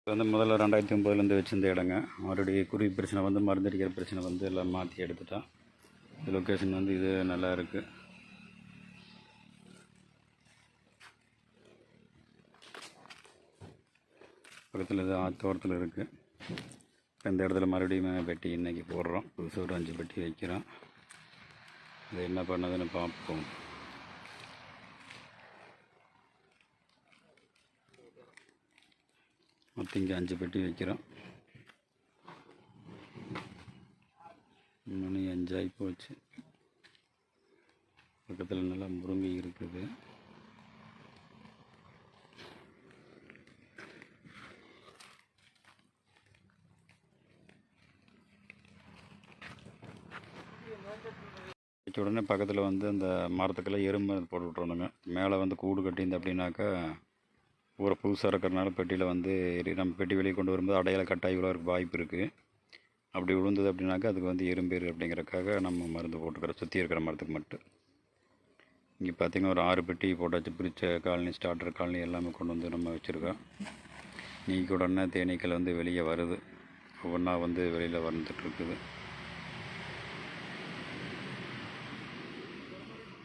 இது வந்து முதல்ல 2009 வச்சிருந்த இடங்க. மறுபடியும் குருவி பிரச்சனை வந்து மருந்தடிக்கிற பிரச்சனை வந்து எல்லாம் மாற்றி எடுத்துட்டான். இந்த லொக்கேஷன் வந்து இது நல்லா இருக்குது. பக்கத்தில் இது ஆத்தோரத்தில் இருக்குது. இந்த இடத்துல மறுபடியும் பெட்டி இன்றைக்கி போடுறோம். புதுசாக ஒரு 5 பெட்டி வைக்கிறோம். இது என்ன பண்ணதுன்னு பார்ப்போம். மொத்தம் இங்கே 5 பெட்டி வைக்கிறோம். மணி 5 ஆகி போச்சு. பக்கத்தில் நல்லா முருங்கை இருக்குது. வச்ச உடனே பக்கத்தில் வந்து அந்த மரத்துக்கெல்லாம் எறும்பு போட்டு விட்றணுங்க. மேலே வந்து கூடு கட்டியிருந்த அப்படின்னாக்கா ஊரை புதுசாக இருக்கிறனால பெட்டியில் வந்து நம்ம பெட்டி வெளியே கொண்டு வரும்போது அடையாள கட்டாயி விழறதுக்கு வாய்ப்பு இருக்குது. அப்படி விழுந்தது அப்படின்னாக்கா அதுக்கு வந்து எறும்பேறு அப்படிங்கிறக்காக நம்ம மருந்து போட்டுக்கிறோம், சுற்றி இருக்கிற மரத்துக்கு மட்டும். இங்கே பார்த்திங்கன்னா ஒரு 6 பெட்டி போட்டாச்சு. பிரித்த காலனி, ஸ்டார்டர் காலனி எல்லாமே கொண்டு வந்து நம்ம வச்சுருக்கோம். நீக்கி உடனே தேனீக்கள் வந்து வெளியே வருது. ஒவ்வொன்றா வந்து வெளியில் வந்துட்டுருக்குது.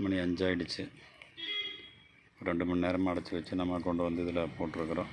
மணி 5 ஆகிடுச்சு. 2 மணி நேரமாக அடைச்சி வச்சு நம்ம கொண்டு வந்து இதில் போட்டிருக்கிறோம்.